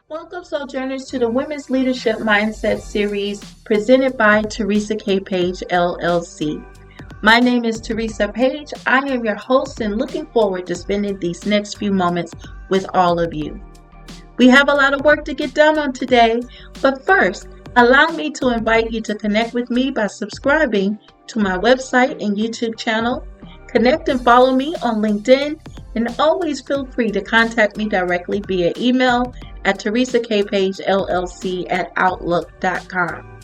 Welcome, Sojourners, to the Women's Leadership Mindset series presented by Teresa K. Page, LLC. My name is Teresa Page. I am your host and looking forward to spending these next few moments with all of you. We have a lot of work to get done on today, but first, allow me to invite you to connect with me by subscribing to my website and YouTube channel. Connect and follow me on LinkedIn, and always feel free to contact me directly via email at teresakpagellc@outlook.com.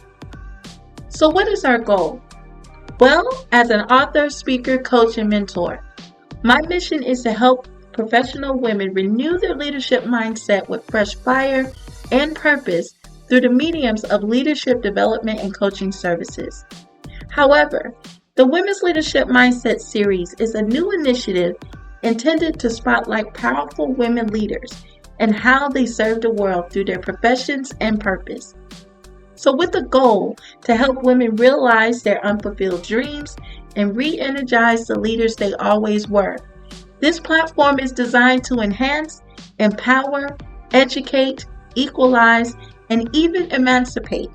So what is our goal? Well, as an author, speaker, coach, and mentor, my mission is to help professional women renew their leadership mindset with fresh fire and purpose through the mediums of leadership development and coaching services. However, the Women's Leadership Mindset series is a new initiative intended to spotlight powerful women leaders and how they serve the world through their professions and purpose. So with the goal to help women realize their unfulfilled dreams and re-energize the leaders they always were, this platform is designed to enhance, empower, educate, equalize, and even emancipate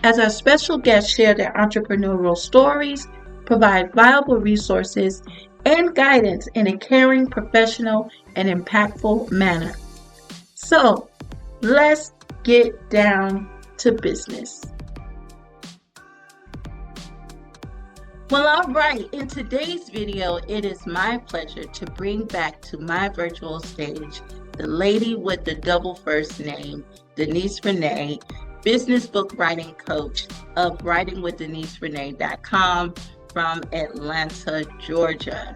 as our special guests share their entrepreneurial stories, provide valuable resources, and guidance in a caring, professional, and impactful manner. So, let's get down to business. Well, all right, in today's video, it is my pleasure to bring back to my virtual stage the lady with the double first name, Denise Renee, business book writing coach of writingwithdeniserenee.com from Atlanta, Georgia.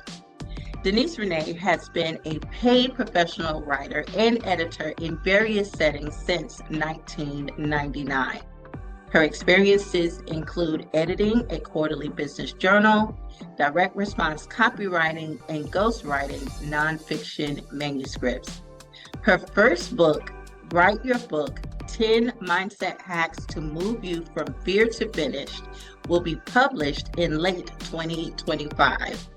Denise Renee has been a paid professional writer and editor in various settings since 1999. Her experiences include editing a quarterly business journal, direct response copywriting, and ghostwriting nonfiction manuscripts. Her first book, Write Your Book, 10 Mindset Hacks to Move You from Fear to Finished, will be published in late 2025.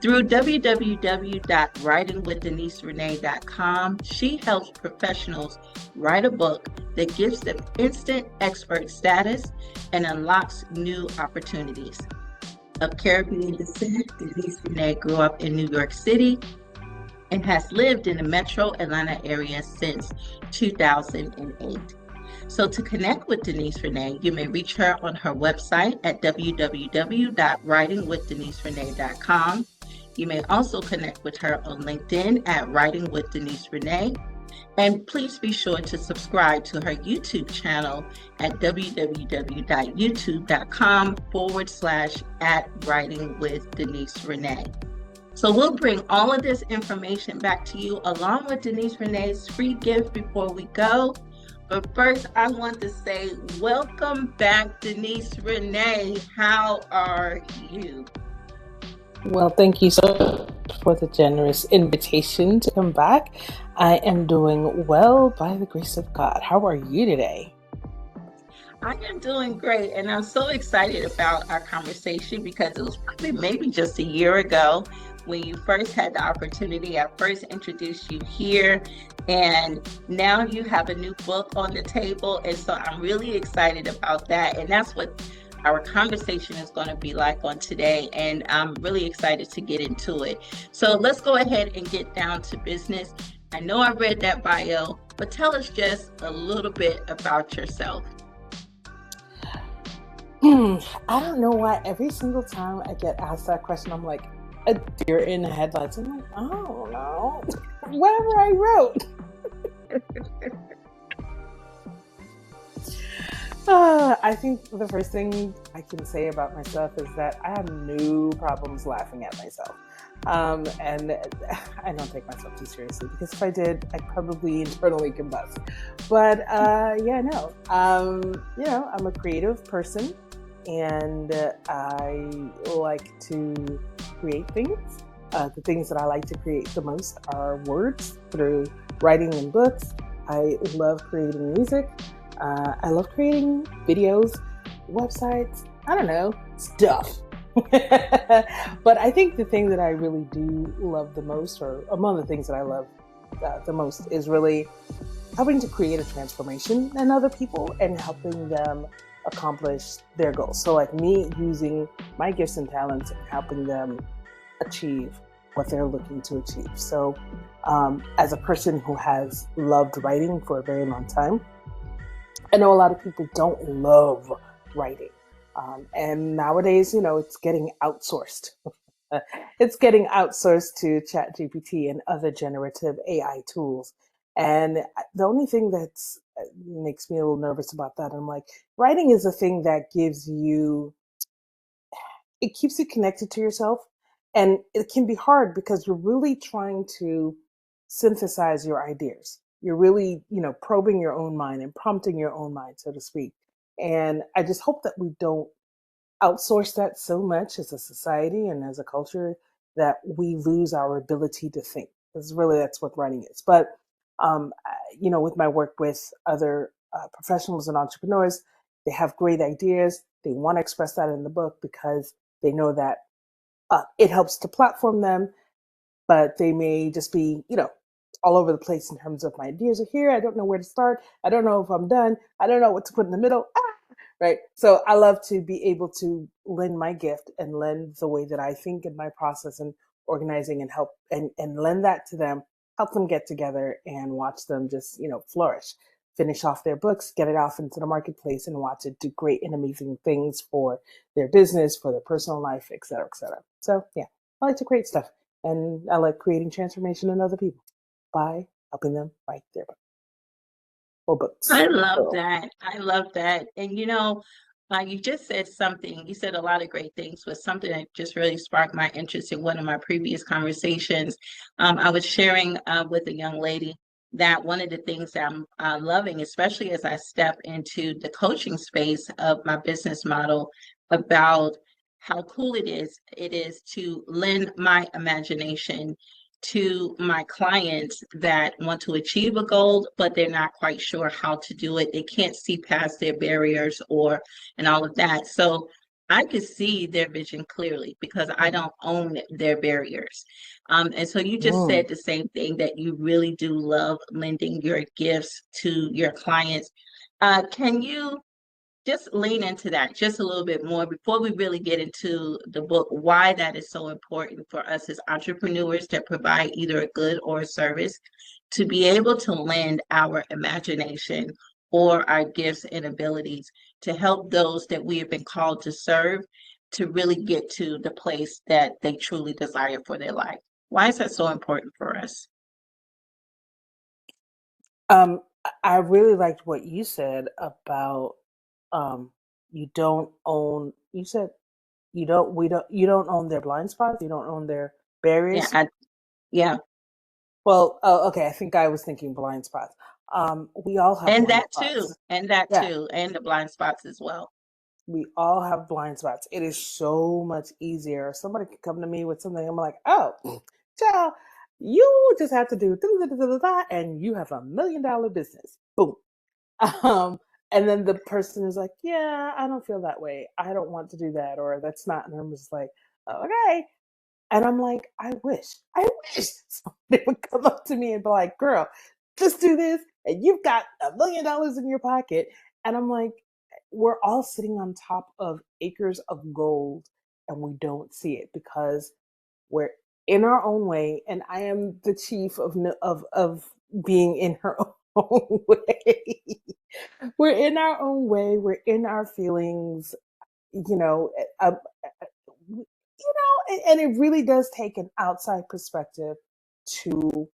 Through www.writingwithdeniserenee.com, she helps professionals write a book that gives them instant expert status and unlocks new opportunities. Of Caribbean descent, Denise Renee grew up in New York City and has lived in the metro Atlanta area since 2008. So to connect with Denise Renee, you may reach her on her website at www.writingwithdeniserenee.com. You may also connect with her on LinkedIn at Writing with Denise Renee. And please be sure to subscribe to her YouTube channel at www.youtube.com/@writingwithdeniserenee. So we'll bring all of this information back to you along with Denise Renee's free gift before we go. But first, I want to say welcome back, Denise Renee. How are you? Well, thank you so much for the generous invitation to come back. I am doing well by the grace of God. How are you today? I am doing great, and I'm so excited about our conversation because it was probably maybe just a year ago when you first had the opportunity. I first introduced you here, and now you have a new book on the table, and so I'm really excited about that, and that's what our conversation is going to be like on today, and I'm really excited to get into it. So let's go ahead and get down to business. I know I read that bio, but tell us just a little bit about yourself. I don't know why every single time I get asked that question, I'm like a deer in the headlights. I'm like, I don't know. Whatever I wrote. I think the first thing I can say about myself is that I have no problems laughing at myself. And I don't take myself too seriously, because if I did, I'd probably internally combust. But I'm a creative person, and I like to create things. The things that I like to create the most are words through writing and books. I love creating music. I love creating videos, websites, I don't know, stuff. But I think the thing that I really do love the most, or among the things that I love the most, is really helping to create a transformation in other people and helping them accomplish their goals. So like me using my gifts and talents and helping them achieve what they're looking to achieve. So as a person who has loved writing for a very long time, I know a lot of people don't love writing. And nowadays, it's getting outsourced. It's getting outsourced to ChatGPT and other generative AI tools. And the only thing that's makes me a little nervous about that, I'm like, writing is a thing that gives you, it keeps you connected to yourself. And it can be hard because you're really trying to synthesize your ideas. You're really, probing your own mind and prompting your own mind, so to speak. And I just hope that we don't outsource that so much as a society and as a culture that we lose our ability to think. Because really, that's what writing is. But with my work with other professionals and entrepreneurs, they have great ideas. They want to express that in the book because they know that it helps to platform them, but they may just be, all over the place in terms of my ideas are here. I don't know where to start. I don't know if I'm done. I don't know what to put in the middle. Right. So I love to be able to lend my gift and lend the way that I think in my process and organizing and help and lend that to them, help them get together and watch them just, flourish, finish off their books, get it off into the marketplace and watch it do great and amazing things for their business, for their personal life, et cetera, et cetera. So yeah, I like to create stuff and I like creating transformation in other people by helping them write their book or books. I love Plural. that. I love that. And you just said something, you said a lot of great things, but something that just really sparked my interest in one of my previous conversations. I was sharing with a young lady that one of the things that I'm loving, especially as I step into the coaching space of my business model, about how cool it is to lend my imagination to my clients that want to achieve a goal, but they're not quite sure how to do it. They can't see past their barriers and all of that. So I could see their vision clearly because I don't own their barriers. And so you just Mm. said the same thing, that you really do love lending your gifts to your clients. Can you just lean into that just a little bit more before we really get into the book, why that is so important for us as entrepreneurs that provide either a good or a service, to be able to lend our imagination or our gifts and abilities to help those that we have been called to serve to really get to the place that they truly desire for their life. Why is that so important for us? I really liked what you said about um, you don't own. You said you don't own their blind spots. You don't own their Yeah, barriers. yeah, Well, oh, okay. I think I was thinking blind spots. We all have and blind that too, spots. and that Yeah, too, and the blind spots as well. we all have blind spots. It is so much easier. Somebody could come to me with something. I'm like, oh, child, you just have to do da, da, da, da, da, and you have $1 million business. Boom. Um, and then the person is like, yeah, I don't feel that way. I don't want to do that, or that's not. And I'm just like, okay. And I'm like, I wish somebody would come up to me and be like, girl, just do this. And you've got $1 million in your pocket. And I'm like, we're all sitting on top of acres of gold and we don't see it because we're in our own way. And I am the chief of being in her own way. We're in our own way. We're in our feelings, you know, and it really does take an outside perspective to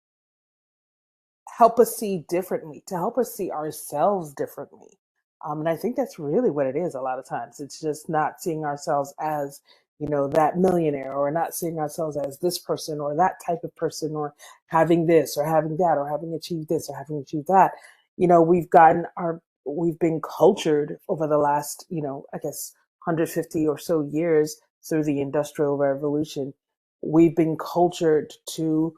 help us see differently, to help us see ourselves differently. And I think that's really what it is a lot of times. It's just not seeing ourselves as, that millionaire, or not seeing ourselves as this person or that type of person, or having this or having that, or having achieved this or having achieved that. We've been cultured over the last, I guess 150 or so years through the Industrial Revolution. We've been cultured to,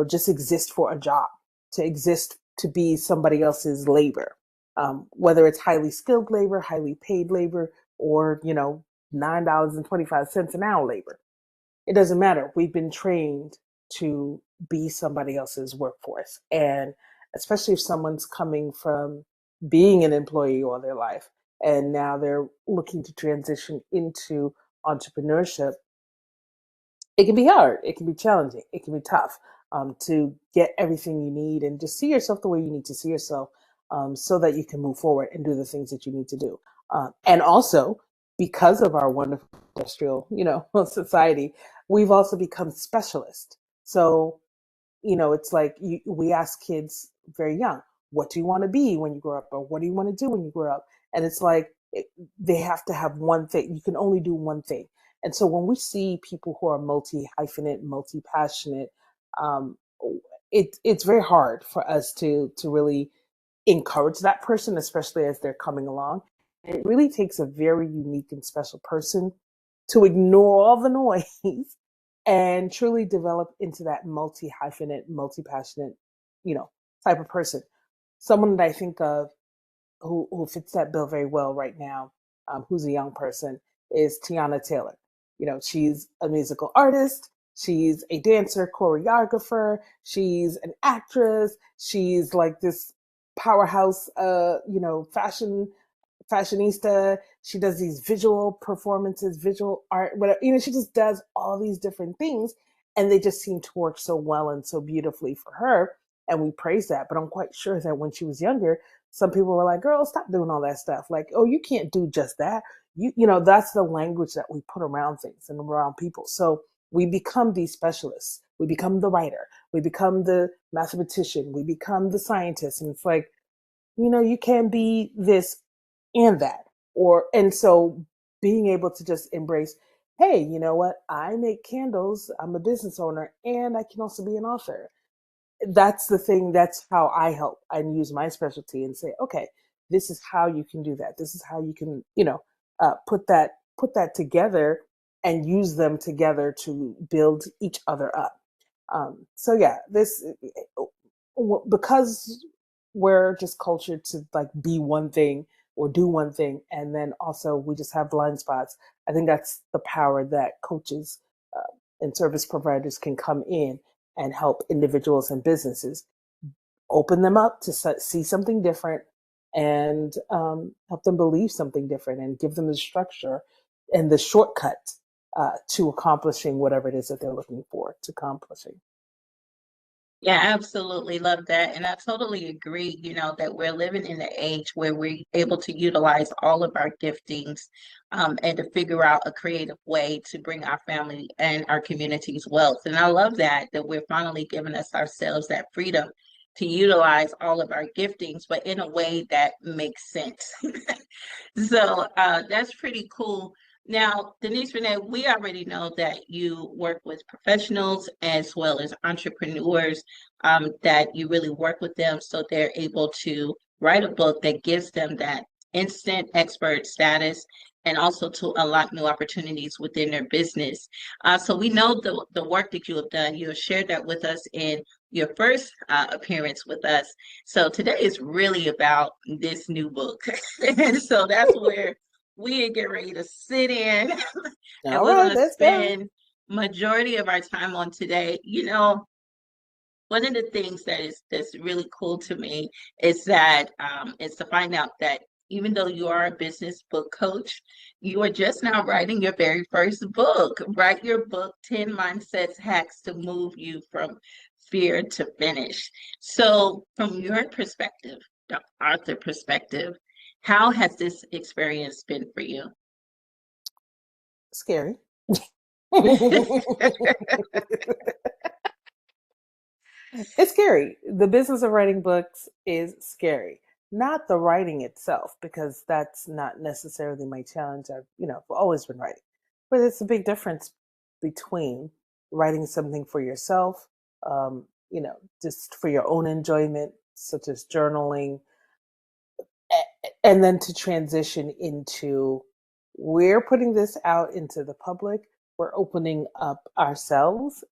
just exist for a job, to exist to be somebody else's labor, whether it's highly skilled labor, highly paid labor, or $9.25 an hour labor. It doesn't matter. We've been trained to be somebody else's workforce, and especially if someone's coming from being an employee all their life and now they're looking to transition into entrepreneurship. It can be hard, it can be challenging, it can be tough, to get everything you need and just see yourself the way you need to see yourself, so that you can move forward and do the things that you need to do. And also, because of our wonderful industrial, society, we've also become specialists. So it's like we ask kids very young, what do you want to be when you grow up? Or what do you want to do when you grow up? And it's like they have to have one thing. You can only do one thing. And so when we see people who are multi hyphenate, multi passionate, um, it's very hard for us to really encourage that person, especially as they're coming along. And it really takes a very unique and special person to ignore all the noise and truly develop into that multi hyphenate, multi passionate, you know, type of person. Someone that I think of who fits that bill very well right now, who's a young person, is Tiana Taylor. She's a musical artist. She's a dancer, choreographer. She's an actress. She's like this powerhouse, fashionista. She does these visual performances, visual art, whatever. She just does all these different things, and they just seem to work so well and so beautifully for her. And we praise that. But I'm quite sure that when she was younger, some people were like, "Girl, stop doing all that stuff. Like, oh, you can't do just that." That's the language that we put around things and around people. So we become these specialists. We become the writer. We become the mathematician. We become the scientist. And it's like, you can be this and that. And so being able to just embrace, hey, you know what? I make candles. I'm a business owner and I can also be an author. That's the thing. That's how I help and use my specialty and say, okay, this is how you can do that. This is how you can, put that together and use them together to build each other up. So yeah, this because we're just cultured to like be one thing or do one thing, and then also we just have blind spots. I think that's the power that coaches and service providers can come in and help individuals and businesses open them up to see something different and help them believe something different and give them the structure and the shortcut to accomplishing whatever it is that they're looking for to accomplishing. Yeah, absolutely love that. And I totally agree, that we're living in an age where we're able to utilize all of our giftings, and to figure out a creative way to bring our family and our communities wealth. And I love that we're finally giving us ourselves that freedom to utilize all of our giftings, but in a way that makes sense. So that's pretty cool. Now, Denise Renee, we already know that you work with professionals as well as entrepreneurs, that you really work with them so they're able to write a book that gives them that instant expert status and also to unlock new opportunities within their business. So we know the work that you have done. You have shared that with us in your first appearance with us. So today is really about this new book. And so that's where we get ready to sit in and All we're right, going to let's go. spend majority of our time on today. One of the things that's really cool to me is that is to find out that even though you are a business book coach, you are just now writing your very first book. Write your book, 10 Mindsets Hacks to Move You from Fear to Finish. So, from your perspective, the author perspective, how has this experience been for you? Scary. It's scary. The business of writing books is scary. Not the writing itself, because that's not necessarily my challenge. I've always been writing. But it's a big difference between writing something for yourself, just for your own enjoyment, such as journaling, and then to transition into, we're putting this out into the public. We're opening up ourselves,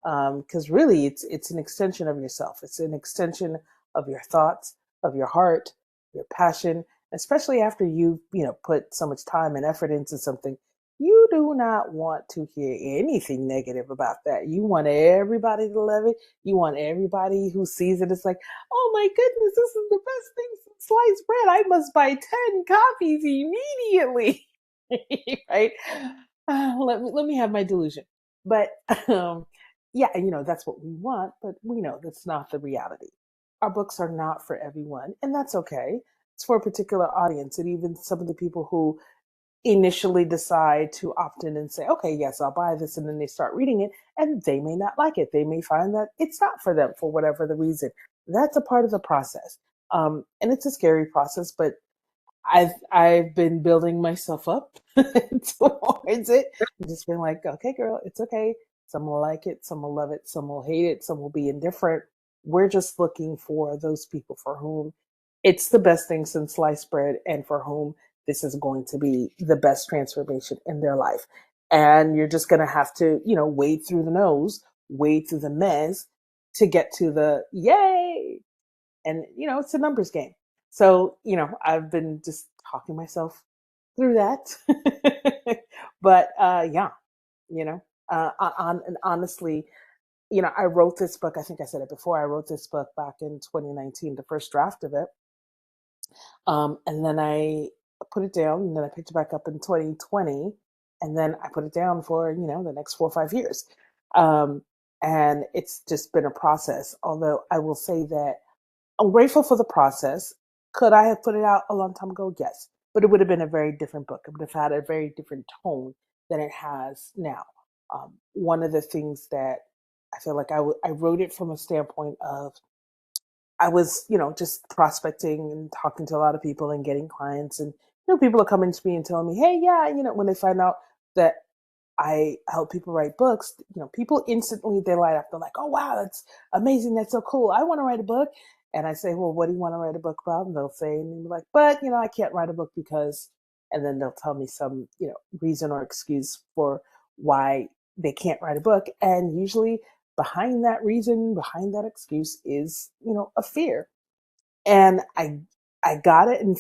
because really it's an extension of yourself. It's an extension of your thoughts, of your heart, your passion, especially after you put so much time and effort into something. you do not want to hear anything negative about that. You want everybody to love it. You want everybody who sees it. It's like, oh my goodness, this is the best thing since sliced bread. I must buy 10 copies immediately. Right? Let me have my delusion. But yeah, that's what we want, but we know that's not the reality. Our books are not for everyone, and that's okay. It's for a particular audience. And even some of the people who initially decide to opt in and say, okay, yes, I'll buy this, and then they start reading it, and they may not like it. They may find that it's not for them for whatever the reason. That's a part of the process. And it's a scary process, but I've been building myself up towards it. Just being like, okay, girl, it's okay. Some will like it, some will love it, some will hate it, some will be indifferent. We're just looking for those people for whom it's the best thing since sliced bread, and for whom this is going to be the best transformation in their life. And you're just going to have to, wade through the nose, wade through the mess to get to the yay. And it's a numbers game. So I've been just talking myself through that. But yeah, and honestly, I wrote this book. I think I said it before. I wrote this book back in 2019, the first draft of it. And then I put it down, and then I picked it back up in 2020, and then I put it down for the next 4 or 5 years. um, and it's just been a process. Although I will say that I'm grateful for the process. Could I have put it out a long time ago? Yes, but it would have been a very different book. It would have had a very different tone than it has now. One of the things that I feel like I wrote it from a standpoint of, I was, just prospecting and talking to a lot of people and getting clients. And, people are coming to me and telling me, hey, yeah, when they find out that I help people write books, people instantly, they light up. They're like, oh, wow, that's amazing. That's so cool. I want to write a book. And I say, well, what do you want to write a book about? And they'll say, and they're like, but, I can't write a book because, and then they'll tell me some, reason or excuse for why they can't write a book. And usually behind that reason, behind that excuse is, a fear. And I got it. And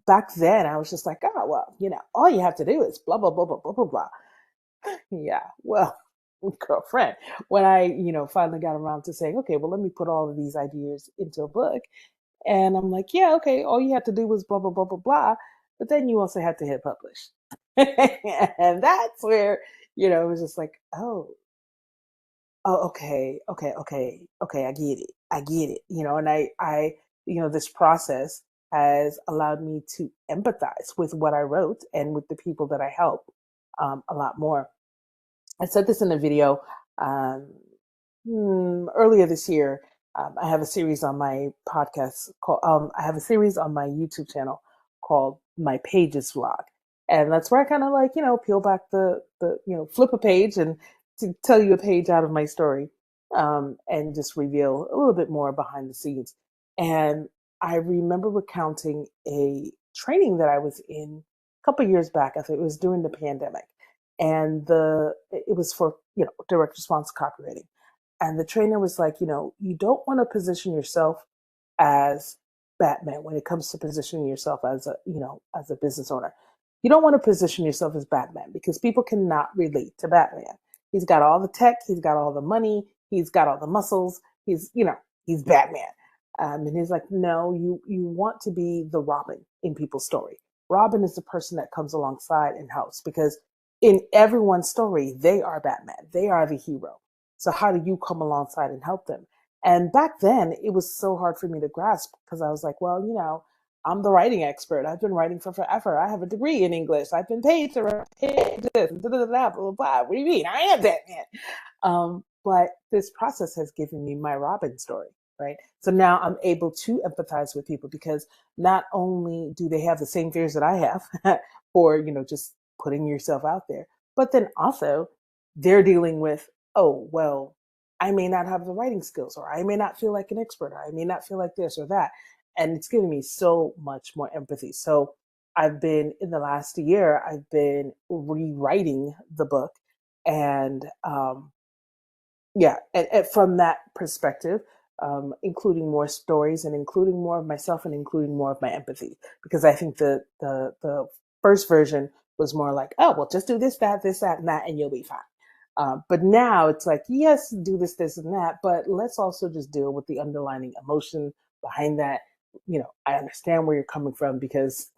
back then I was just like, oh, well, all you have to do is blah, blah, blah, blah, blah, blah, blah. Yeah. Well, girlfriend, when I, finally got around to saying, okay, well, let me put all of these ideas into a book. And I'm like, yeah, okay, all you have to do was blah, blah, blah, blah, blah. But then you also have to hit publish. And that's where, it was just like, oh, okay, I get it. I get it. And this process has allowed me to empathize with what I wrote and with the people that I help, a lot more. I said this in a video um, earlier this year. I have a series on my podcast called, I have a series on my YouTube channel called My Pages Vlog. And that's where I kind of like, peel back flip a page and to tell you a page out of my story, and just reveal a little bit more behind the scenes. And I remember recounting a training that I was in a couple of years back. I think it was during the pandemic, and it was for direct response copywriting. And the trainer was like, you don't want to position yourself as Batman when it comes to positioning yourself as a business owner. You don't want to position yourself as Batman because people cannot relate to Batman. He's got all the tech, he's got all the money, he's got all the muscles, he's Batman. And he's like, no, you want to be the Robin in people's story. Robin is the person that comes alongside and helps, because in everyone's story, they are Batman. They are the hero. So how do you come alongside and help them? And back then, it was so hard for me to grasp because I was like, well, I'm the writing expert. I've been writing for forever. I have a degree in English. I've been paid to write this, blah, blah, blah, blah, blah. What do you mean? I am Batman. But this process has given me my Robin story, right? So now I'm able to empathize with people because not only do they have the same fears that I have for, just putting yourself out there, but then also they're dealing with, oh, well, I may not have the writing skills, or I may not feel like an expert, or I may not feel like this or that. And it's given me so much more empathy. So in the last year, I've been rewriting the book. And yeah, and from that perspective, including more stories and including more of myself and including more of my empathy, because I think the first version was more like, oh, well, just do this, that, and that, and you'll be fine. But now it's like, yes, do this, and that, but let's also just deal with the underlying emotion behind that. I understand where you're coming from because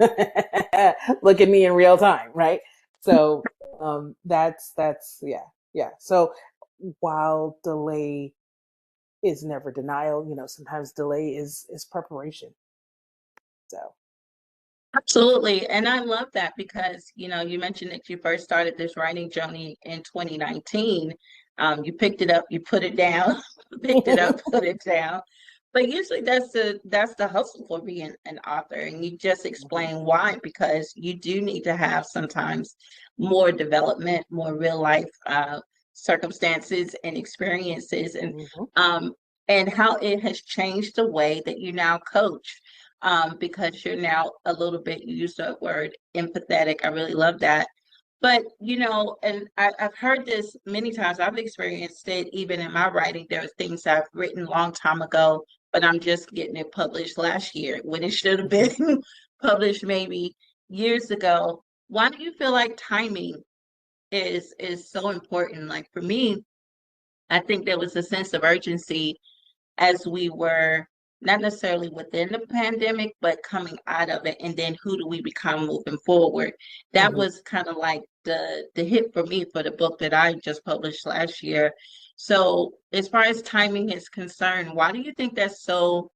look at me in real time, right? So that's yeah, yeah. So while delay is never denial, sometimes delay is preparation. So. Absolutely. And I love that because, you mentioned that you first started this writing journey in 2019. You picked it up, you put it down, picked it up, put it down. But usually that's the hustle for being an author. And you just Mhm, explain why, because you do need to have sometimes more development, more real life circumstances and experiences mhm, um and how it has changed the way that you now coach because you're now a little bit, you use the word empathetic. I really love that. But, and I've heard this many times. I've experienced it even in my writing. There are things I've written a long time ago, but I'm just getting it published last year when it should have mhm. been published maybe years ago. Why do you feel like timing is so important? Like for me, I think there was a sense of urgency as we were not necessarily within the pandemic, but coming out of it. And then who do we become moving forward? That Mhm. was kind of like the hit for me for the book that I just published last year. So as far as timing is concerned, why do you think that's so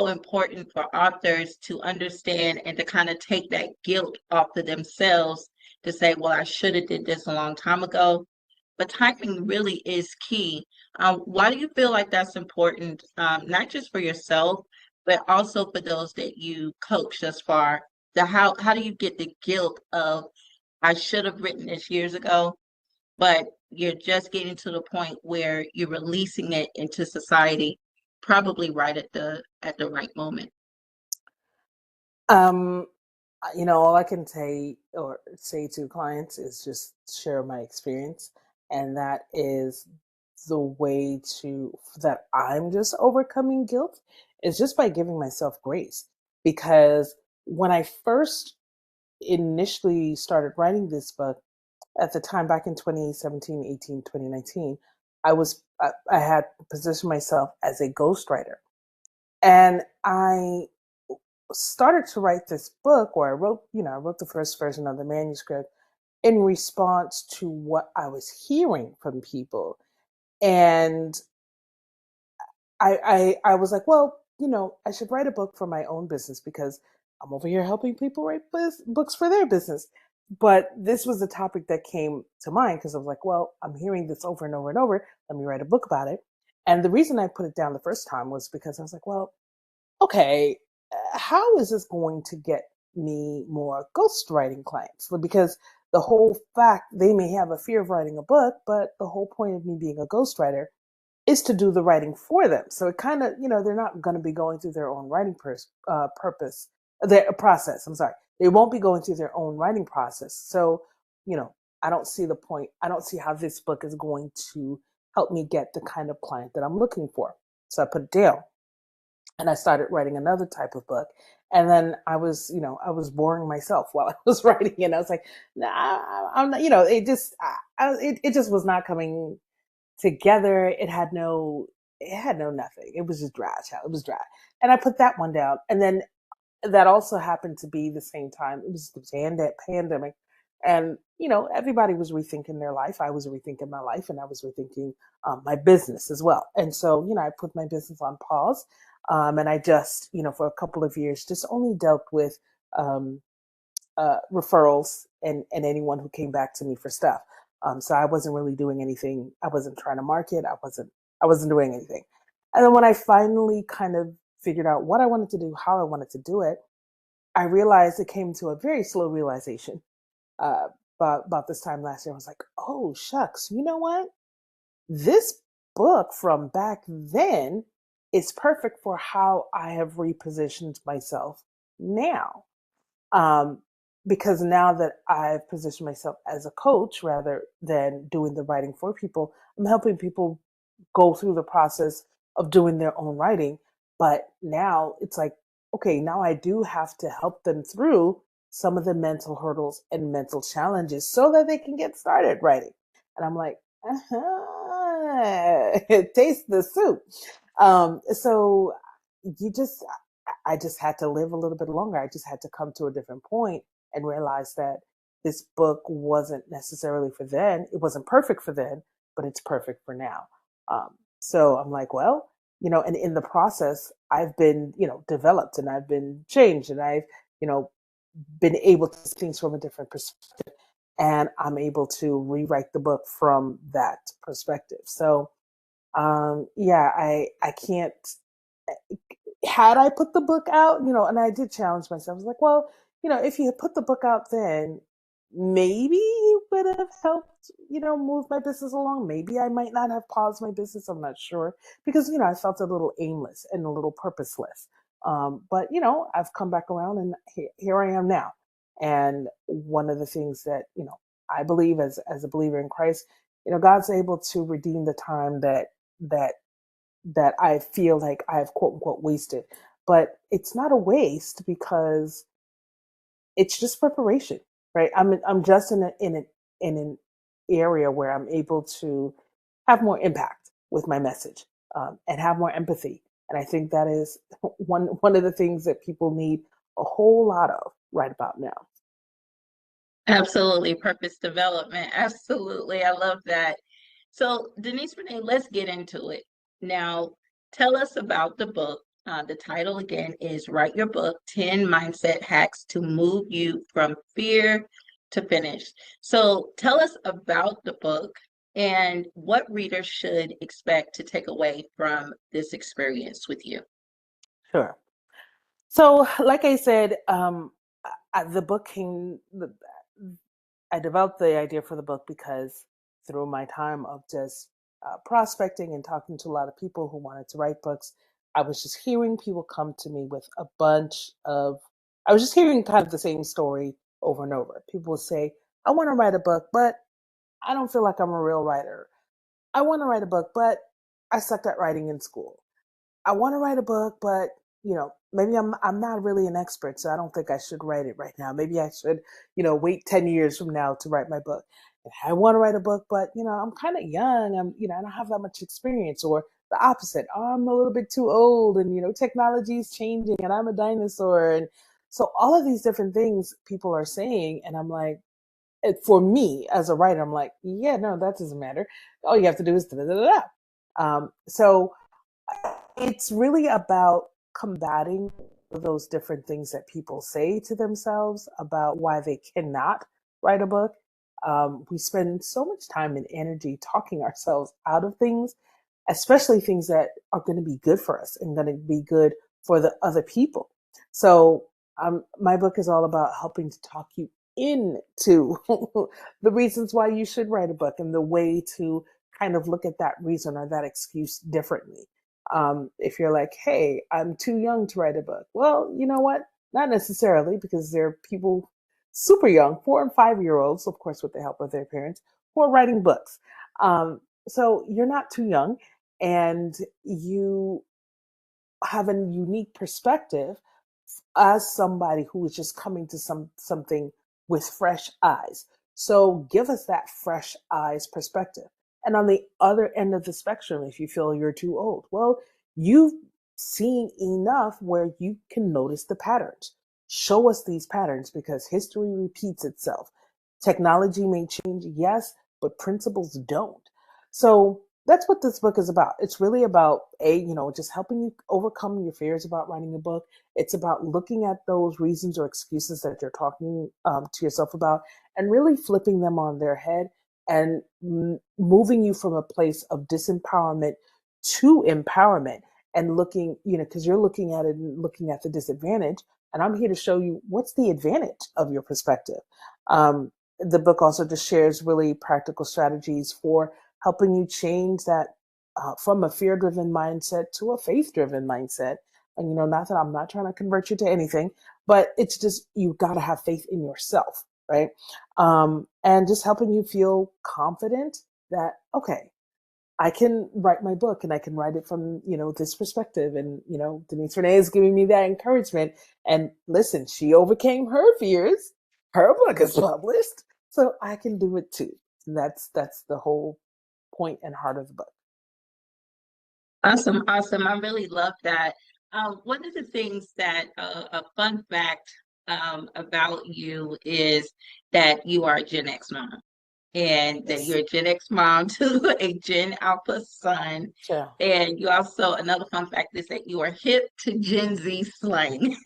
important for authors to understand and to kind of take that guilt off of themselves to say, well, I should have did this a long time ago. But timing really is key. Why do you feel like that's important, not just for yourself, but also for those that you coach thus far? How do you get the guilt of I should have written this years ago, but you're just getting to the point where you're releasing it into society, probably right at the right moment. Um, all I can say to clients is just share my experience, and that is the way to that I'm just overcoming guilt is just by giving myself grace. Because when I first initially started writing this book, at the time back in 2017, 18, 2019, I had positioned myself as a ghostwriter. And I started to write this book, or I wrote the first version of the manuscript in response to what I was hearing from people. And I was like, well, I should write a book for my own business because I'm over here helping people write books for their business. But this was the topic that came to mind because I was like, well, I'm hearing this over and over and over. Let me write a book about it. And the reason I put it down the first time was because I was like, well, okay, how is this going to get me more ghostwriting clients? Well, because the whole fact they may have a fear of writing a book, but the whole point of me being a ghostwriter is to do the writing for them. So it kind of, they're not going to be going through their own writing purpose, their process. I'm sorry. They won't be going through their own writing process. So, I don't see the point. I don't see how this book is going to help me get the kind of client that I'm looking for. So I put it down and I started writing another type of book. And then I was boring myself while I was writing, and I was like, nah, I'm not, it just was not coming together. It had no nothing. It was just dry, child. It was dry. And I put that one down. And then that also happened to be the same time. It was the pandemic. And, everybody was rethinking their life. I was rethinking my life, and I was rethinking my business as well. And so, I put my business on pause. And I just, for a couple of years, just only dealt with um, referrals and anyone who came back to me for stuff. So I wasn't really doing anything. I wasn't trying to market. I wasn't doing anything. And then when I finally kind of figured out what I wanted to do, how I wanted to do it, I realized it came to a very slow realization uh, about this time last year. I was like, oh, shucks, you know what? This book from back then is perfect for how I have repositioned myself now. Um, because now that I've positioned myself as a coach rather than doing the writing for people, I'm helping people go through the process of doing their own writing. But now it's like, okay, now I do have to help them through. some of the mental hurdles and mental challenges so that they can get started writing. And I'm like, taste the soup. So you just, I just had to live a little bit longer. I just had to come to a different point and realize that this book wasn't necessarily for then. It wasn't perfect for then, but it's perfect for now. So I'm like, well, and in the process, I've been, developed, and I've been changed, and I've, you know, been able to see things from a different perspective. And I'm able to rewrite the book from that perspective. So, yeah, I can't, had I put the book out, and I did challenge myself. I was like, well, if you had put the book out then, maybe it would have helped, move my business along. Maybe I might not have paused my business. I'm not sure because, I felt a little aimless and a little purposeless. But, I've come back around and here I am now. And one of the things that, I believe as a believer in Christ, God's able to redeem the time that that I feel like I've quote unquote wasted. But it's not a waste because it's just preparation, right? I'm just in an area where I'm able to have more impact with my message, and have more empathy. And I think that is one of the things that people need a whole lot of right about now. Absolutely. Purpose development. Absolutely. I love that. So, Denise Renee, let's get into it. Now, tell us about the book. The title again is Write Your Book 10 Mindset Hacks to Move You from Fear to Finish. So, tell us about the book and what readers should expect to take away from this experience with you. Sure. So, like I said, the book I developed the idea for the book because through my time of just prospecting and talking to a lot of people who wanted to write books, I was just hearing people come to me with a bunch of, I was just hearing kind of the same story over and over. People would say, I want to write a book, but I don't feel like I'm a real writer. I want to write a book, but I sucked at writing in school. I want to write a book, but maybe I'm not really an expert, so I don't think I should write it right now. Maybe I should, wait 10 years from now to write my book. And I want to write a book, but I'm kind of young. I don't have that much experience, or the opposite. Oh, I'm a little bit too old, and technology is changing, and I'm a dinosaur, and so all of these different things people are saying, and I'm like, for me as a writer, I'm like, yeah, no, that doesn't matter. All you have to do is da da da da. So it's really about combating those different things that people say to themselves about why they cannot write a book. We spend so much time and energy talking ourselves out of things, especially things that are going to be good for us and going to be good for the other people. So, my book is all about helping to talk you into the reasons why you should write a book and the way to kind of look at that reason or that excuse differently. If you're like, hey, I'm too young to write a book. Well, you know what? Not necessarily, because there are people super young, 4 and 5 year olds, of course, with the help of their parents, who are writing books. So you're not too young, and you have a unique perspective as somebody who is just coming to something with fresh eyes. So give us that fresh eyes perspective. And on the other end of the spectrum, if you feel you're too old, well, you've seen enough where you can notice the patterns. Show us these patterns because history repeats itself. Technology may change, yes, but principles don't. So that's what this book is about. It's really about just helping you overcome your fears about writing a book. It's about looking at those reasons or excuses that you're talking to yourself about and really flipping them on their head and moving you from a place of disempowerment to empowerment and looking, because you're looking at it and looking at the disadvantage. And I'm here to show you what's the advantage of your perspective. The book also just shares really practical strategies for helping you change that from a fear-driven mindset to a faith-driven mindset. And not that I'm not trying to convert you to anything, but it's just you got to have faith in yourself, right? And just helping you feel confident that okay, I can write my book and I can write it from, this perspective. And, Denise Renee is giving me that encouragement. And listen, she overcame her fears. Her book is published. So I can do it too. And that's the whole point and heart of the book. Awesome, awesome. I really love that. One of the things that a fun fact about you is that you are a Gen X mom, and that Yes. you're a Gen X mom to a Gen Alpha son. Sure. And you also, another fun fact is that you are hip to Gen Z slang.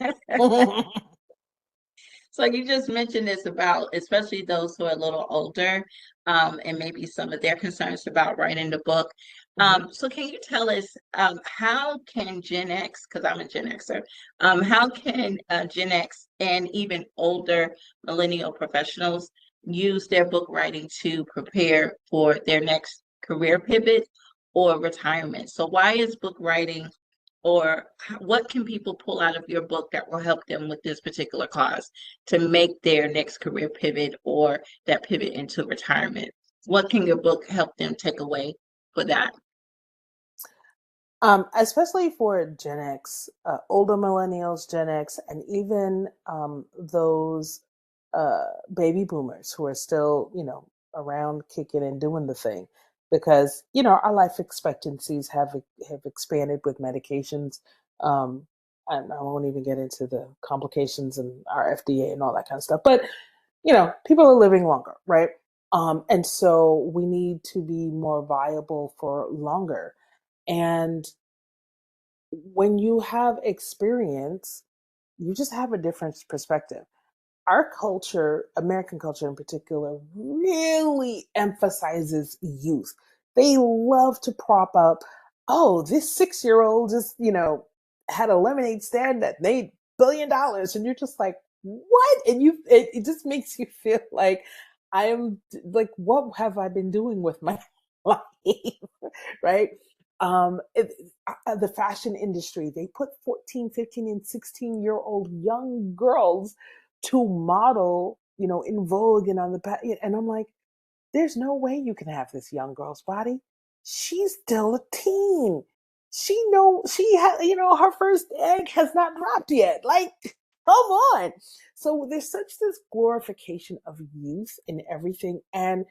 So you just mentioned this about, especially those who are a little older, and maybe some of their concerns about writing the book. Mhm. So can you tell us how can Gen X, because I'm a Gen Xer, how can Gen X and even older millennial professionals use their book writing to prepare for their next career pivot or retirement? So why is book writing, or what can people pull out of your book that will help them with this particular cause to make their next career pivot or that pivot into retirement? What can your book help them take away for that? Especially for Gen X, older millennials, Gen X, and even those baby boomers who are still, around kicking and doing the thing, because our life expectancies have expanded with medications. Um, and I won't even get into the complications and our FDA and all that kind of stuff. But people are living longer, right? And so we need to be more viable for longer. And when you have experience, you just have a different perspective. Our culture, American culture in particular, really emphasizes youth. They love to prop up, oh, this 6 year old just, had a lemonade stand that made $1 billion. And you're just like, what? And it just makes you feel like I am like, what have I been doing with my life? Right? The fashion industry, they put 14, 15, and 16-year-old young girls to model, in Vogue and on the back. And I'm like, there's no way you can have this young girl's body. She's still a teen. She had, her first egg has not dropped yet. Like, come on. So there's such this glorification of youth in everything. And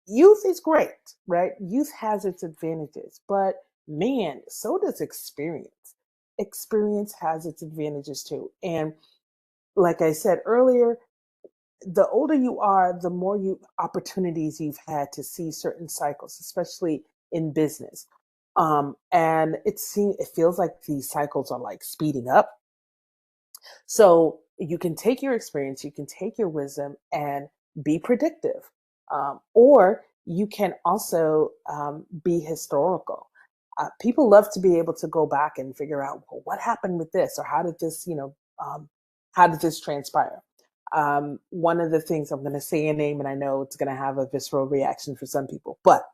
youth is great, right? Youth has its advantages, but man, so does experience. Experience has its advantages too. And like I said earlier, the older you are, the more opportunities you've had to see certain cycles, especially in business. And it feels like these cycles are like speeding up. So you can take your experience, you can take your wisdom and be predictive. Or you can also be historical. People love to be able to go back and figure out, well, what happened with this, or how did this transpire? One of the things, I'm going to say a name, and I know it's going to have a visceral reaction for some people, but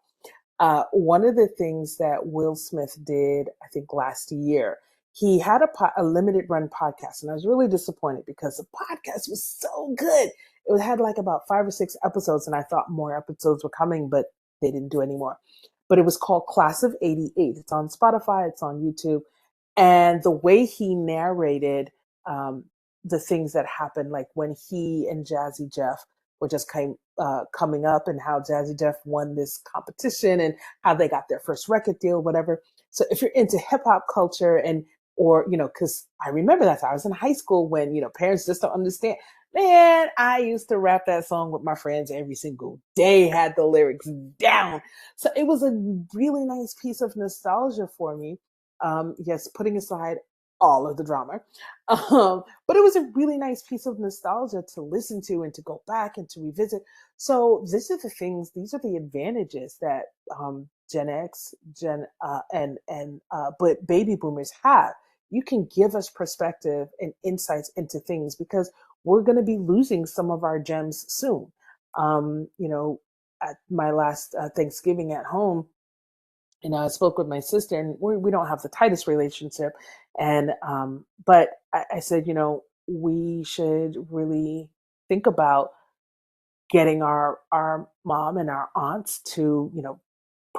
one of the things that Will Smith did, I think last year, he had a limited run podcast, and I was really disappointed because the podcast was so good. It had like about 5 or 6 episodes, and I thought more episodes were coming, but they didn't do any more. But it was called Class of '88. It's on Spotify, it's on YouTube, and the way he narrated um, the things that happened, like when he and Jazzy Jeff were just coming up, and how Jazzy Jeff won this competition and how they got their first record deal, whatever. So if you're into hip hop culture or, because I remember that time I was in high school when, parents just don't understand. Man, I used to rap that song with my friends every single day, had the lyrics down. So it was a really nice piece of nostalgia for me. Yes, putting aside all of the drama. But it was a really nice piece of nostalgia to listen to and to go back and to revisit. So these are the advantages that Gen X, but baby boomers have. You can give us perspective and insights into things because we're going to be losing some of our gems soon. At my last Thanksgiving at home, I spoke with my sister, and we don't have the tightest relationship. And but I said, we should really think about getting our mom and our aunts to,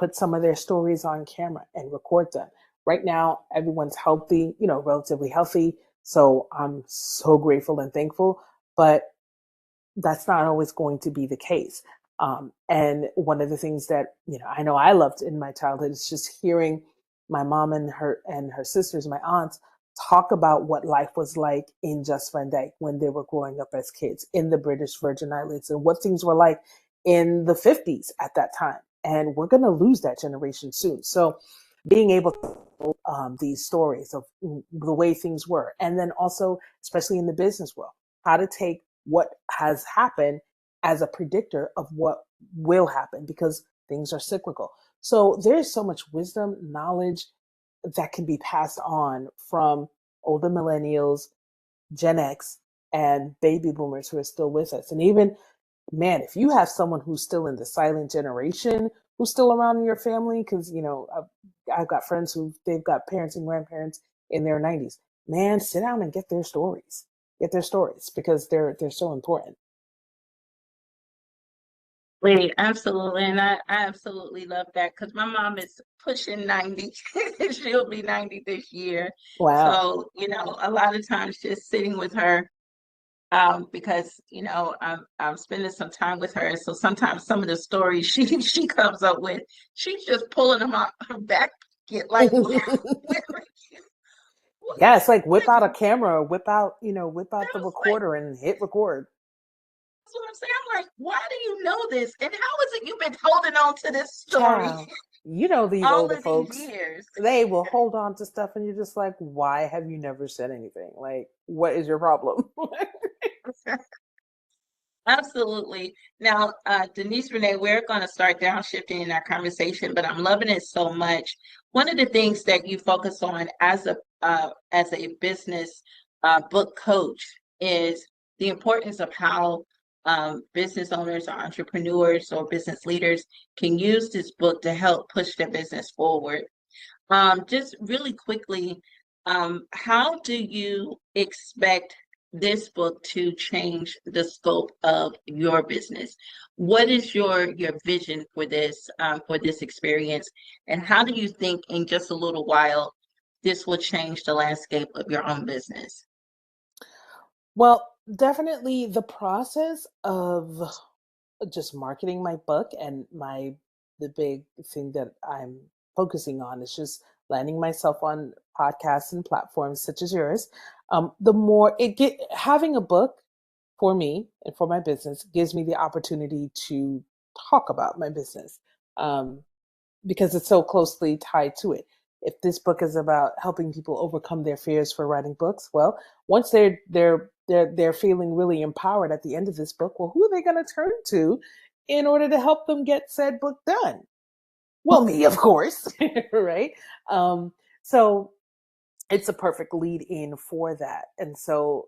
put some of their stories on camera and record them. Right now, everyone's healthy, relatively healthy. So I'm so grateful and thankful. But that's not always going to be the case. And one of the things that I know I loved in my childhood is just hearing my mom and her sisters, my aunts, talk about what life was like in Just Van Dyke when they were growing up as kids in the British Virgin Islands and what things were like in the 50s at that time. And we're going to lose that generation soon. So being able to tell these stories of the way things were, and then also, especially in the business world, how to take what has happened as a predictor of what will happen because things are cyclical. So there's so much wisdom, knowledge that can be passed on from older millennials, Gen X, and baby boomers who are still with us. And even, man, if you have someone who's still in the silent generation, who's still around in your family, because, I've got friends who they've got parents and grandparents in their 90s. Man, sit down and get their stories. Get their stories because they're so important. Wait, absolutely. And I absolutely love that because my mom is pushing 90. She'll be 90 this year. Wow. So, a lot of times just sitting with her, because, I'm spending some time with her. So sometimes some of the stories she comes up with, she's just pulling them out her back pocket, like, where were you? Yeah, it's like whip out a camera, whip out the That's like, recorder and hit record. that's what I'm saying. I'm like, why do you know this? And how is it you've been holding on to this story Child, you know these all older of these folks, years? they will hold on to stuff and you're just like, why have you never said anything? Like, what is your problem? Absolutely. Now, Denise Renee, we're going to start downshifting in our conversation, but I'm loving it so much. One of the things that you focus on as a business book coach is the importance of how business owners or entrepreneurs or business leaders can use this book to help push their business forward. Just really quickly, how do you expect this book to change the scope of your business? What is your vision for this experience, and how do you think in just a little while this will change the landscape of your own business? Well, definitely the process of just marketing my book and the big thing that I'm focusing on is just landing myself on podcasts and platforms such as yours. The more it get having a book for me and for my business gives me the opportunity to talk about my business. Um, because it's so closely tied to it. If this book is about helping people overcome their fears for writing books, well, once they're feeling really empowered at the end of this book, well, who are they going to turn to in order to help them get said book done? Well, me, of course, right? So it's a perfect lead in for that. And so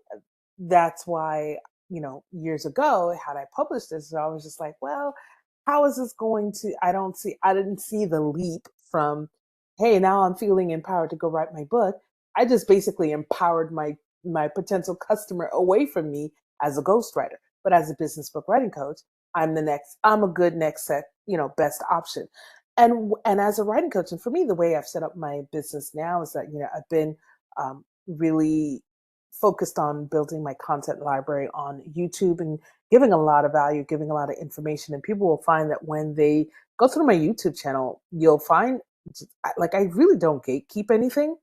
that's why, years ago, had I published this, I was just like, well, how is this going to, I didn't see the leap from, hey, now I'm feeling empowered to go write my book. I just basically empowered my potential customer away from me as a ghostwriter. But as a business book writing coach, I'm a good next set, best option. And as a writing coach, and for me, the way I've set up my business now is that, I've been really focused on building my content library on YouTube and giving a lot of value, giving a lot of information. And people will find that when they go through my YouTube channel, you'll find like I really don't gatekeep anything.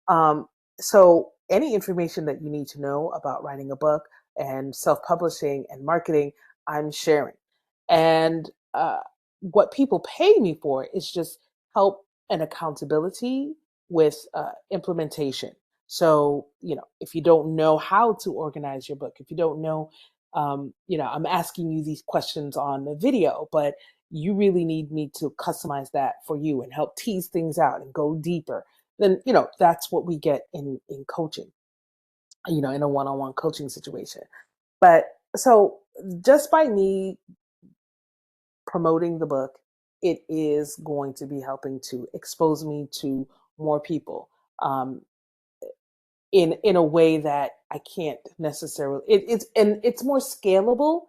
Um, so any information that you need to know about writing a book and self-publishing and marketing, I'm sharing. And what people pay me for is just help and accountability with implementation. So, if you don't know how to organize your book, if you don't know, I'm asking you these questions on the video, but you really need me to customize that for you and help tease things out and go deeper, then that's what we get in coaching, in a one-on-one coaching situation. But so just by me promoting the book, it is going to be helping to expose me to more people, in a way that I can't necessarily, it's more scalable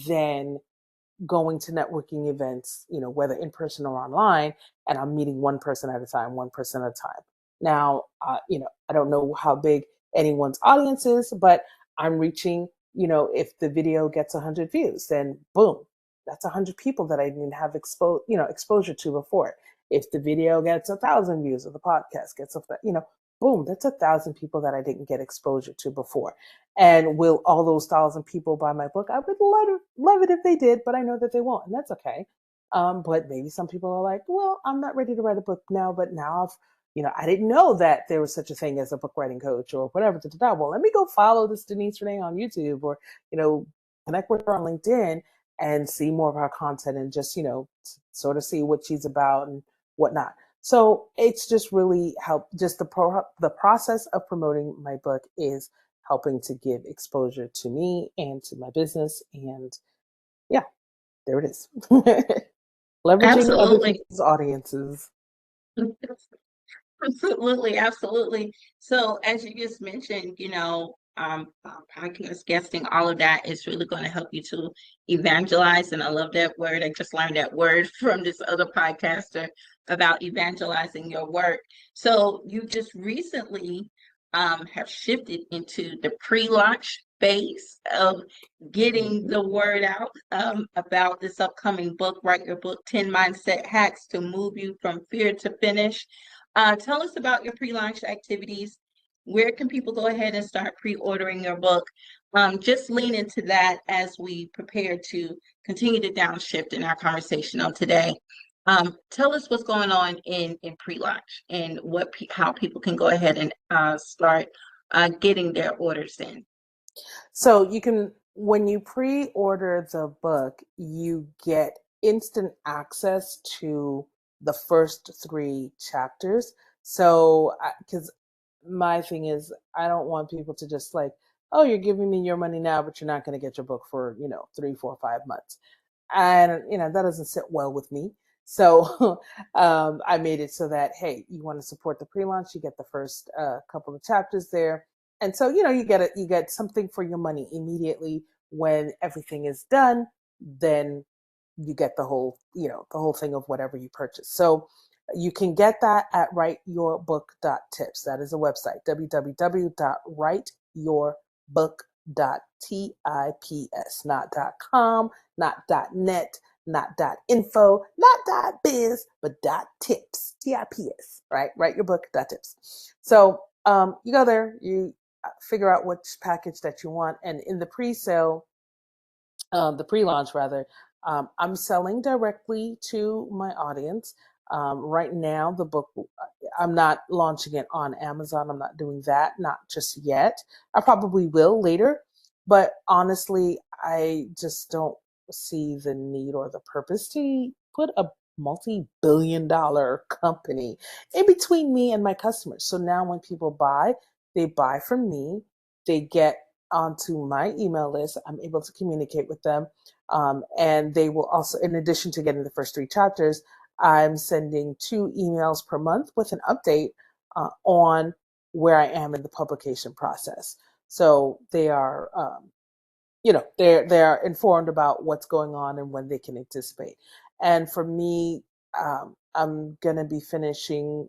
than going to networking events, whether in person or online, and I'm meeting one person at a time, one person at a time. Now, I don't know how big anyone's audience is, but I'm reaching, if the video gets 100 views, then boom, that's 100 people that I didn't have exposure to before. If the video gets 1,000 views or the podcast gets, boom, that's 1,000 people that I didn't get exposure to before. And will all those 1,000 people buy my book? I would love it if they did, but I know that they won't, and that's okay. But maybe some people are like, well, I'm not ready to write a book now, but now I didn't know that there was such a thing as a book writing coach or whatever. Well, let me go follow this Denise Renee on YouTube, or, connect with her on LinkedIn and see more of her content, and just, sort of see what she's about and whatnot. So it's just really just the process of promoting my book is helping to give exposure to me and to my business. And yeah, there it is. Leveraging other Absolutely. people's audiences. Absolutely, absolutely. So, as you just mentioned, podcast guesting, all of that is really going to help you to evangelize. And I love that word. I just learned that word from this other podcaster about evangelizing your work. So, you just recently have shifted into the pre-launch phase of getting the word out about this upcoming book, Write Your Book 10 Mindset Hacks to Move You from Fear to Finish. Tell us about your pre-launch activities. Where can people go ahead and start pre-ordering your book? Just lean into that as we prepare to continue to downshift in our conversation on today. Tell us what's going on in pre-launch and how people can go ahead and start getting their orders in. So when you pre-order the book, you get instant access to the first 3 chapters. So, because my thing is, I don't want people to just like, oh, you're giving me your money now, but you're not going to get your book for, 3, 4, 5 months. And, that doesn't sit well with me. So I made it so that, hey, you want to support the pre-launch, you get the first couple of chapters there. And so, you get something for your money immediately. When everything is done, then you get the whole thing of whatever you purchase. So you can get that at writeyourbook.tips. That is a website, www.writeyourbook.tips, not .com, not .net, not .info, not .biz, but .tips, TIPS, right? Writeyourbook.tips. So you go there, you figure out which package that you want, and in the the pre-launch rather, I'm selling directly to my audience. Right now, the book, I'm not launching it on Amazon. I'm not doing that, not just yet. I probably will later, but honestly, I just don't see the need or the purpose to put a multi-billion-dollar company in between me and my customers. So now when people buy, they buy from me, they get onto my email list. I'm able to communicate with them. And they will also, in addition to getting the first 3 chapters, I'm sending 2 emails per month with an update on where I am in the publication process. So they are, they're informed about what's going on and when they can anticipate. And for me, I'm gonna be finishing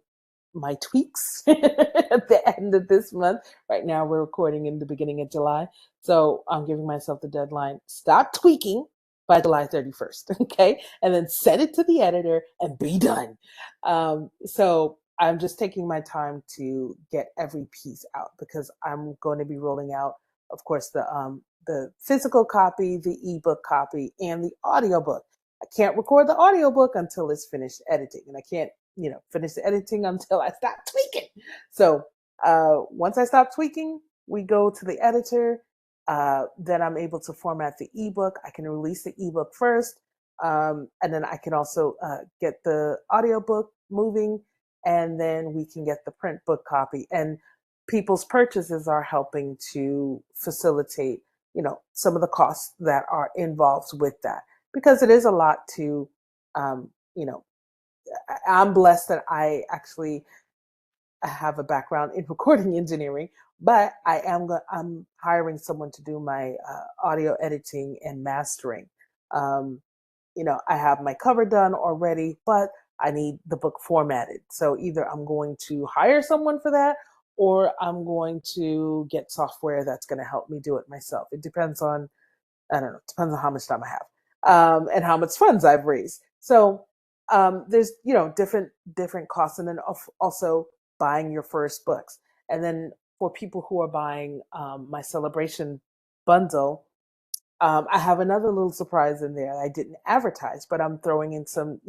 my tweaks at the end of this month. Right now, we're recording in the beginning of July. So I'm giving myself the deadline, stop tweaking by July 31st. Okay. And then send it to the editor and be done. So I'm just taking my time to get every piece out, because I'm going to be rolling out, of course, the physical copy, the ebook copy, and the audiobook. I can't record the audiobook until it's finished editing, and I can't finish the editing until I stop tweaking. So once I stop tweaking, we go to the editor. Then I'm able to format the ebook. I can release the ebook first, and then I can also get the audiobook moving, and then we can get the print book copy. And people's purchases are helping to facilitate, some of the costs that are involved with that, because it is a lot to, you know, I'm blessed that I actually have a background in recording engineering, but I'm hiring someone to do my audio editing and mastering. I have my cover done already, but I need the book formatted. So either I'm going to hire someone for that, or I'm going to get software that's going to help me do it myself. It depends on, I don't know, it depends on how much time I have, and how much funds I've raised. So there's, different costs. And then also buying your first books. And then for people who are buying my celebration bundle, I have another little surprise in there I didn't advertise, but I'm throwing in some,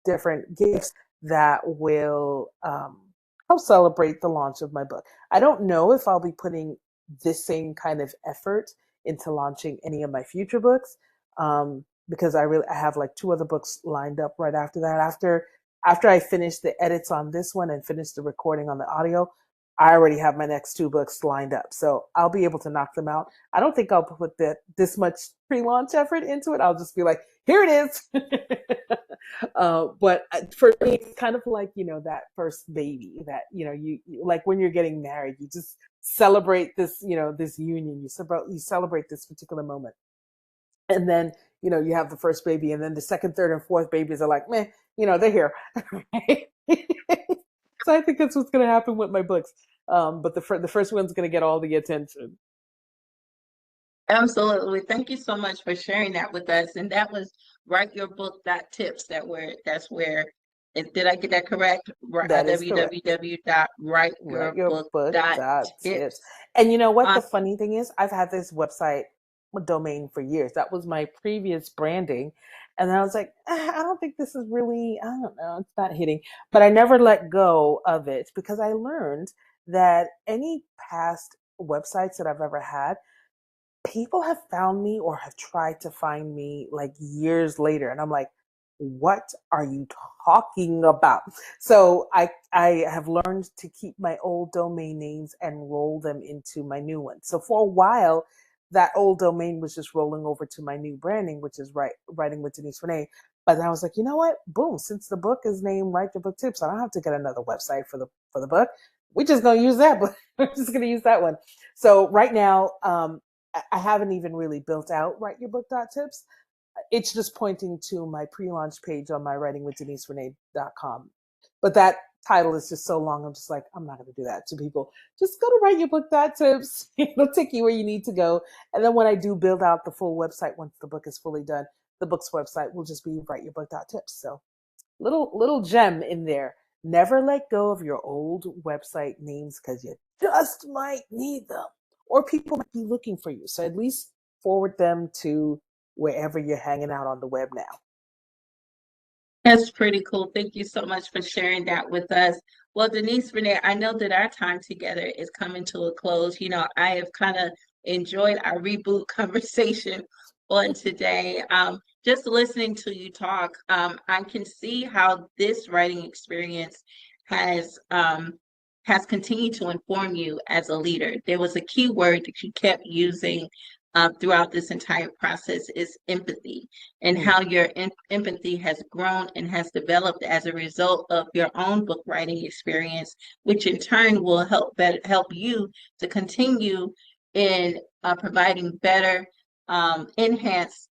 different gifts that will help celebrate the launch of my book. I don't know if I'll be putting this same kind of effort into launching any of my future books, because I have like two other books lined up right after that. After I finish the edits on this one and finish the recording on the audio, I already have my next two books lined up, so I'll be able to knock them out. I don't think I'll put this much pre-launch effort into it. I'll just be like, here it is. But for me, it's kind of like, that first baby that, like when you're getting married, you just celebrate this, this union. You celebrate this particular moment. And then, you have the first baby, and then the second, third, and fourth babies are like, meh, they're here. So I think that's what's going to happen with my books. But the first one's going to get all the attention. Absolutely. Thank you so much for sharing that with us. And that was write your book tips that's where did I get that correct? That is correct. Write your book dot tips. www.writeyourbooktip's. And you know what? The Um, funny thing is, I've had this website domain for years. That was my previous branding. And then I was like, I don't think this is really, I don't know, it's not hitting. But I never let go of it because I learned that any past websites that I've ever had, people have found me or have tried to find me like years later, and I'm like, what are you talking about? So I have learned to keep my old domain names and roll them into my new ones. So for a while, that old domain was just rolling over to my new branding, which is writing with Denise Renee. But then I was like, you know what, boom, since the book is named Write the Book Tips, I don't have to get another website for the book. We're just gonna use that, but we're just gonna use that one. So right now, I haven't even really built out Write Your Book Tips. It's just pointing to my pre-launch page on my writingwithDeniseRenee.com. But that title is just so long. I'm just like, I'm not going to do that to people. Just go to Write Your Book Tips. It'll take you where you need to go. And then when I do build out the full website, once the book is fully done, the book's website will just be Write Your Book Tips. So little gem in there. Never let go of your old website names because you just might need them, or people might be looking for you. So at least forward them to wherever you're hanging out on the web now. That's pretty cool. Thank you so much for sharing that with us. Well, Denise Renee, I know that our time together is coming to a close. I have kind of enjoyed our reboot conversation on today. Just listening to you talk, I can see how this writing experience has has continued to inform you as a leader. There was a key word that you kept using throughout this entire process is empathy, and Mm. how your empathy has grown and has developed as a result of your own book writing experience, which in turn will help you to continue in providing better, enhanced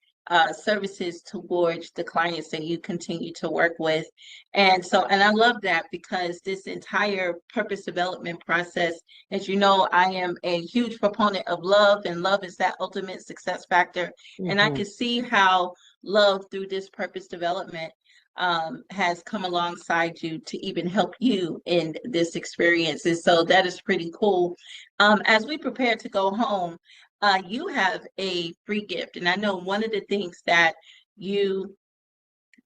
services towards the clients that you continue to work with. And I love that because this entire purpose development process, as you know, I am a huge proponent of love, and love is that ultimate success factor. And I Mm-hmm. can see how love through this purpose development has come alongside you to even help you in this experience. And so that is pretty cool. As we prepare to go home, you have a free gift. And I know one of the things you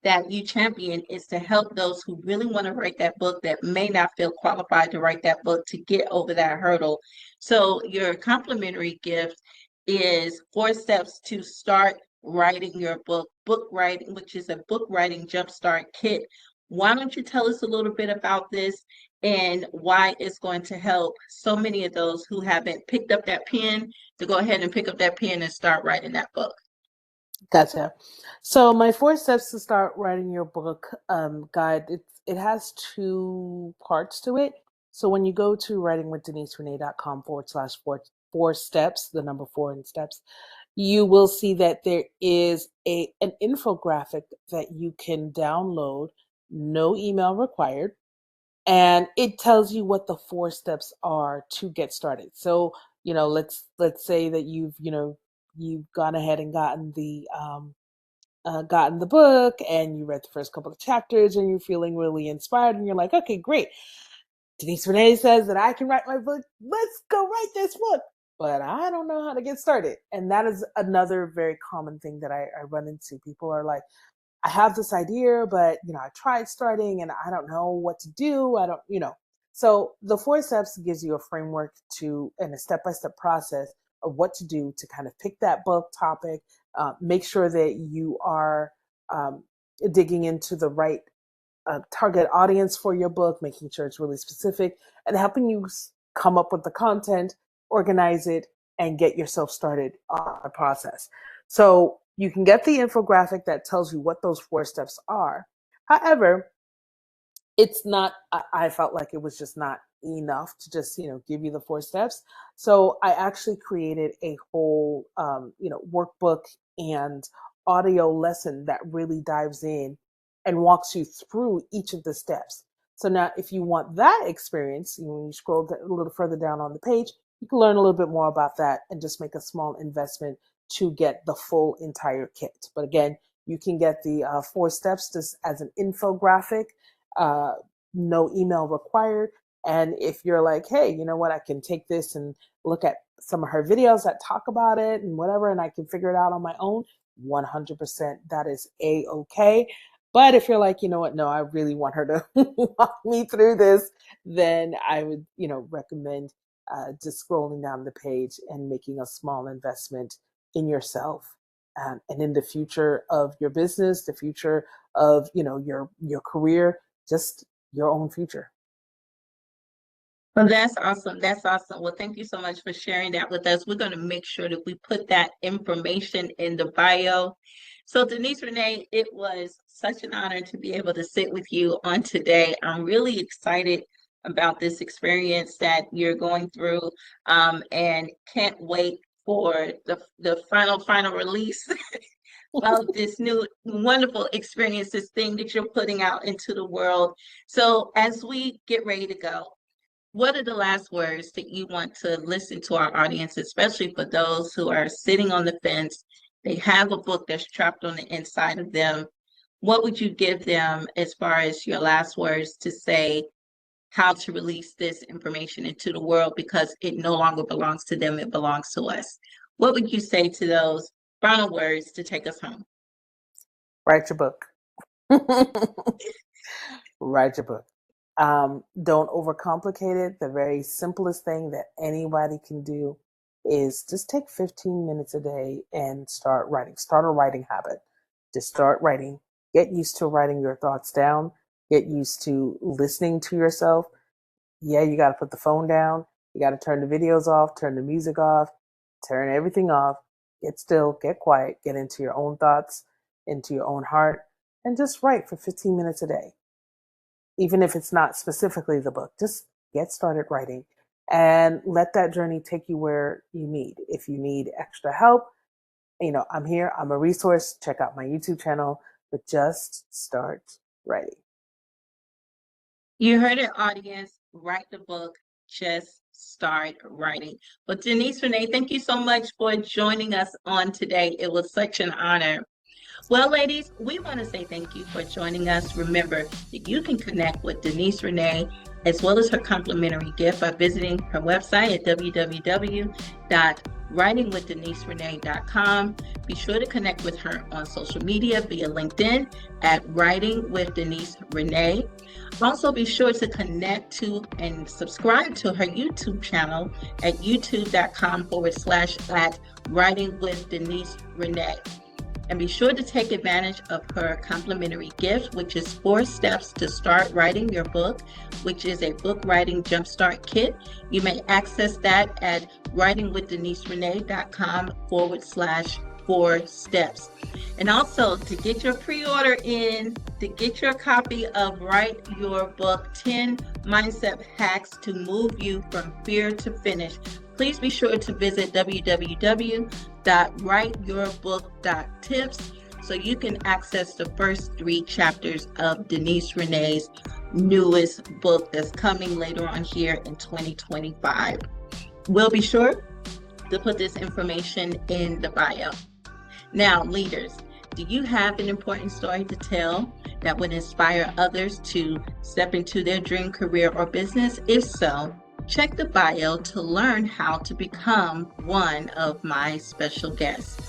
that you champion is to help those who really want to write that book that may not feel qualified to write that book to get over that hurdle. So your complimentary gift is 4 steps to start writing your book writing, which is a book writing jumpstart kit. Why don't you tell us a little bit about this and why it's going to help so many of those who haven't picked up that pen to go ahead and pick up that pen and start writing that book? Gotcha. So my 4 steps to start writing your book guide, it has two parts to it. So when you go to writingwithdeniserenee.com /4 steps, the number four in steps, you will see that there is an infographic that you can download, no email required, and it tells you what the 4 steps are to get started. So, let's say that you've gone ahead and gotten the book, and you read the first couple of chapters, and you're feeling really inspired, and you're like, okay, great. Denise Renee says that I can write my book. Let's go write this book. But I don't know how to get started. And that is another very common thing that I run into. People are like, I have this idea, but I tried starting and I don't know what to do. I don't. So the 4 steps gives you a framework and a step-by-step process of what to do to kind of pick that book topic, make sure that you are digging into the right target audience for your book, making sure it's really specific, and helping you come up with the content, organize it, and get yourself started on the process. So you can get the infographic that tells you what those 4 steps are. However, it's not, I felt like it was just not enough to just, give you the 4 steps. So I actually created a whole, workbook and audio lesson that really dives in and walks you through each of the steps. So now if you want that experience, when you scroll a little further down on the page, you can learn a little bit more about that and just make a small investment to get the full entire kit. But again, you can get the 4 steps just as an infographic, no email required. And if you're like, hey, you know what, I can take this and look at some of her videos that talk about it and whatever, and I can figure it out on my own, 100% that is A-okay. But if you're like, you know what, no, I really want her to walk me through this, then I would, recommend just scrolling down the page and making a small investment in yourself and in the future of your business, the future of, your career, just your own future. Well, that's awesome. That's awesome. Well, thank you so much for sharing that with us. We're going to make sure that we put that information in the bio. So, Denise Renee, it was such an honor to be able to sit with you on today. I'm really excited about this experience that you're going through, and can't wait for the final release of this new wonderful experience, this thing that you're putting out into the world. So, as we get ready to go, what are the last words that you want to listen to our audience, especially for those who are sitting on the fence? They have a book that's trapped on the inside of them. What would you give them as far as your last words to say how to release this information into the world, because it no longer belongs to them, it belongs to us? What would you say to those final words to take us home? Write your book. Write your book. Don't overcomplicate it. The very simplest thing that anybody can do is just take 15 minutes a day and start writing. Start a writing habit. Just start writing. Get used to writing your thoughts down. Get used to listening to yourself. Yeah, you got to put the phone down. You got to turn the videos off, turn the music off, turn everything off. Get still, get quiet, get into your own thoughts, into your own heart, and just write for 15 minutes a day. Even if it's not specifically the book, just get started writing and let that journey take you where you need. If you need extra help, I'm here. I'm a resource. Check out my YouTube channel, but just start writing. You heard it, audience. Write the book. Just start writing. Well, Denise Renee, thank you so much for joining us on today. It was such an honor. Well, ladies, we want to say thank you for joining us. Remember that you can connect with Denise Renee as well as her complimentary gift by visiting her website at www.writingwithdeniserenee.com. Be sure to connect with her on social media via LinkedIn at Writing with Denise Renee. Also, be sure to connect to and subscribe to her YouTube channel at youtube.com/at Writing with Denise Renee. And be sure to take advantage of her complimentary gift, which is 4 steps to start writing your book, which is a book writing jumpstart kit. You may access that at writingwithdeniserenee.com/4 steps. And also to get your pre-order in, to get your copy of Write Your Book, 10 Mindset Hacks to Move You from Fear to Finish, please be sure to visit www writeyurbook.tips so you can access the first 3 chapters of Denise Renee's newest book that's coming later on here in 2025. We'll be sure to put this information in the bio. Now, leaders, do you have an important story to tell that would inspire others to step into their dream career or business? If so, check the bio to learn how to become one of my special guests.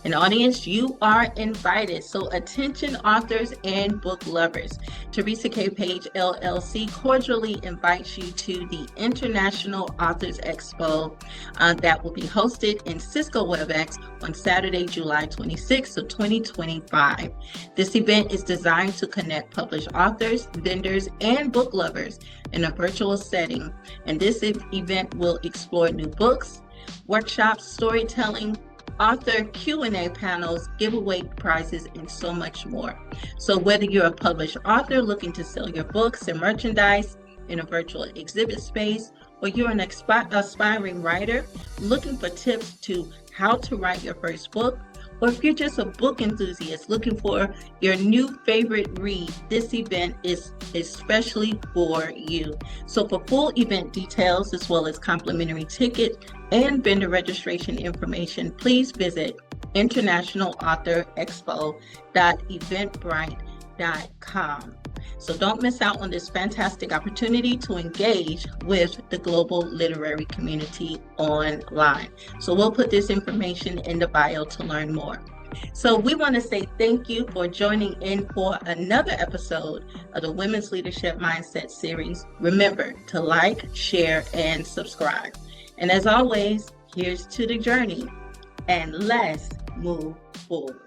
And audience, you are invited. So attention authors and book lovers. Teresa K. Page LLC cordially invites you to the International Authors Expo that will be hosted in Cisco WebEx on Saturday, July 26th of 2025. This event is designed to connect published authors, vendors, and book lovers in a virtual setting. And this event will explore new books, workshops, storytelling, author Q&A panels, giveaway prizes, and so much more. So whether you're a published author looking to sell your books and merchandise in a virtual exhibit space, or you're an aspiring writer looking for tips to how to write your first book, or if you're just a book enthusiast looking for your new favorite read, this event is especially for you. So for full event details, as well as complimentary ticket and vendor registration information, please visit internationalauthorexpo.eventbrite.com. So don't miss out on this fantastic opportunity to engage with the global literary community online. So we'll put this information in the bio to learn more. So we want to say thank you for joining in for another episode of the Women's Leadership Mindset series. Remember to like, share, and subscribe. And as always, here's to the journey, and let's move forward.